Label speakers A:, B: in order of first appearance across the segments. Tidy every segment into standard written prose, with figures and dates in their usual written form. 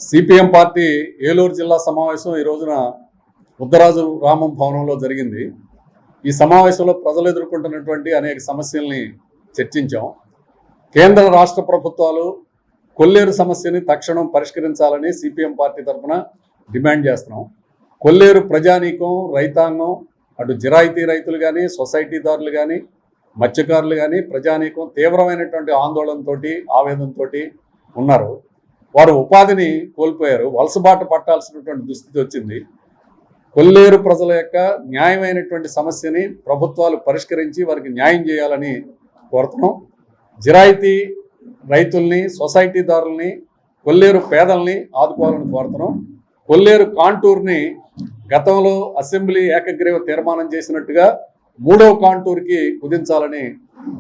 A: CPM party Eluru జిల్లా సమావేశం ఈ రోజున ఉద్దరాజు రామం భవనంలో జరిగింది. ఈ సమావేశంలో ప్రజలు ఎదుర్కొంటున్నటువంటి అనేక సమస్యల్ని చర్చించాం. కేంద్ర రాష్ట్ర ప్రభుత్వాలు కొల్లేరు సమస్యని తక్షణం పరిష్కరించాలని సిపిఎం పార్టీ తరఫున డిమాండ్ చేస్తున్నాం. కొల్లేరు ప్రజానీకం, రైతాంగం, అటు జిరాయితీ రైతులు కానీ, సొసైటీదారులు కానీ, మత్స్యకారులు కానీ, ప్రజానీకం తీవ్రమైనటువంటి ఆందోళనతో, ఆవేదనతో ఉన్నారు. వారు ఉపాధిని కోల్పోయారు, వలసబాట పట్టాల్సినటువంటి దుస్థితి వచ్చింది. కొల్లేరు ప్రజల యొక్క న్యాయమైనటువంటి సమస్యని ప్రభుత్వాలు పరిష్కరించి వారికి న్యాయం చేయాలని కోరుతున్నాం. జిరాయితీ రైతుల్ని, సొసైటీదారుల్ని, కొల్లేరు పేదల్ని ఆదుకోవాలని కోరుతున్నాం. కొల్లేరు కాంటూర్ని గతంలో అసెంబ్లీ ఏకగ్రీవ తీర్మానం చేసినట్టుగా 3వ కాంటూర్కి కుదించాలని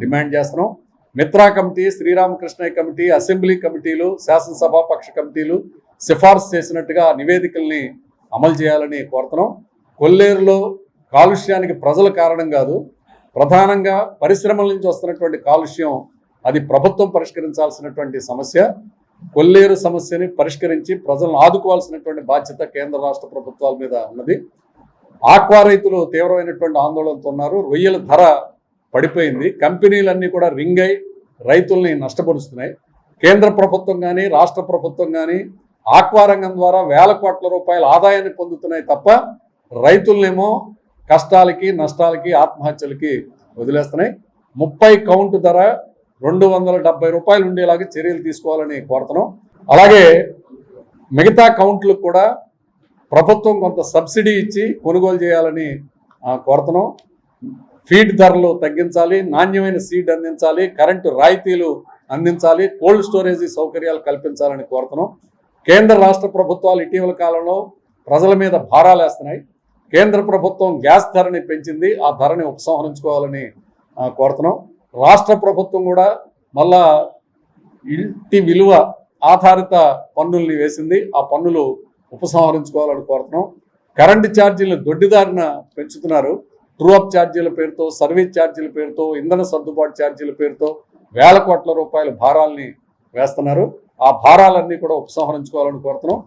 A: డిమాండ్ చేస్తున్నాం. మిత్రా కమిటీ, శ్రీరామకృష్ణయ్య కమిటీ, అసెంబ్లీ కమిటీలు, శాసనసభాపక్ష కమిటీలు సిఫార్సు చేసినట్టుగా నివేదికల్ని అమలు చేయాలని కోరుతున్నాం. కొల్లేరులో కాలుష్యానికి ప్రజల కారణం కాదు, ప్రధానంగా పరిశ్రమల నుంచి వస్తున్నటువంటి కాలుష్యం, అది ప్రభుత్వం పరిష్కరించాల్సినటువంటి సమస్య. కొల్లేరు సమస్యని పరిష్కరించి ప్రజలను ఆదుకోవాల్సినటువంటి బాధ్యత కేంద్ర రాష్ట్ర ప్రభుత్వాల మీద ఉన్నది. ఆక్వా రైతులు తీవ్రమైనటువంటి ఆందోళనతో ఉన్నారు. రొయ్యల ధర పడిపోయింది. కంపెనీలన్నీ కూడా రింగ్ అయి రైతుల్ని నష్టపరుస్తున్నాయి. కేంద్ర ప్రభుత్వం కానీ, రాష్ట్ర ప్రభుత్వం కానీ ఆక్వా రంగం ద్వారా వేల కోట్ల రూపాయల ఆదాయాన్ని పొందుతున్నాయి తప్ప రైతులనేమో కష్టాలకి, నష్టాలకి, ఆత్మహత్యలకి వదిలేస్తున్నాయి. 30 కౌంట్ ధర 270 రూపాయలు ఉండేలాగా చర్యలు తీసుకోవాలని కోరుతున్నాం. అలాగే మిగతా కౌంట్లకు కూడా ప్రభుత్వం కొంత సబ్సిడీ ఇచ్చి కొనుగోలు చేయాలని కోరుతున్నాం. ఫీడ్ ధరలు తగ్గించాలి, నాణ్యమైన సీడ్ అందించాలి, కరెంటు రాయితీలు అందించాలి, కోల్డ్ స్టోరేజీ సౌకర్యాలు కల్పించాలని కోరుతున్నాం. కేంద్ర రాష్ట్ర ప్రభుత్వాలు ఇటీవల కాలంలో ప్రజల మీద భారాలు వేస్తున్నాయి. కేంద్ర ప్రభుత్వం గ్యాస్ ధరని పెంచింది, ఆ ధరని ఉపసంహరించుకోవాలని కోరుతున్నాం. రాష్ట్ర ప్రభుత్వం కూడా మళ్ళా ఇంటి విలువ ఆధారిత పన్నుల్ని వేసింది, ఆ పన్నులు ఉపసంహరించుకోవాలని కోరుతున్నాం. కరెంటు ఛార్జీలు దొడ్డిదారిన పెంచుతున్నారు. ట్రూ అప్ ఛార్జీల పేరుతో, సర్వీస్ ఛార్జీల పేరుతో, ఇంధన సర్దుబాటు ఛార్జీల పేరుతో వేల కోట్ల రూపాయల భారాల్ని వేస్తున్నారు. ఆ భారాలన్నీ కూడా ఉపసంహరించుకోవాలని కోరుతున్నాం.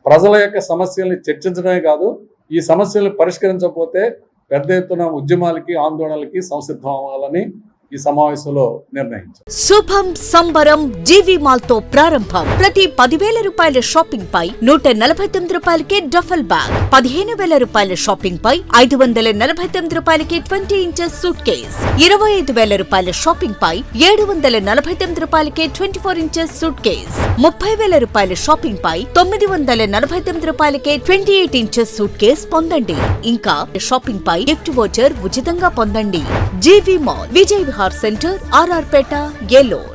A: ప్రజల యొక్క సమస్యల్ని చర్చించడమే కాదు, ఈ సమస్యలను పరిష్కరించకపోతే పెద్ద ఎత్తున ఉద్యమాలకి, ఆందోళనలకి సంసిద్ధం అవ్వాలని ఈ సమావేశంలో నిర్ణయించారు.
B: శుభం సంబరం జీవి మాల్ తో ప్రారంభం. ప్రతి 10,000 రూపాయల షాపింగ్ పై 149 రూపాయలకే డఫల్ బ్యాగ్, 15,000 రూపాయల షాపింగ్ పై 549 రూపాయలకి 20 ఇంచెస్ సూట్ కేస్, 25,000 రూపాయల షాపింగ్ పై 749 రూపాయలకే 24 ఇంచెస్ సూట్ కేస్, 30,000 రూపాయల షాపింగ్ పై 949 రూపాయలకే 28 ఇంచెస్ సూట్ కేస్ పొందండి. ఇంకా షాపింగ్ పై గిఫ్ట్ వోచర్ ఉచితంగా పొందండి. GV mall, Vijay Vihar center, RR Peta, Eluru.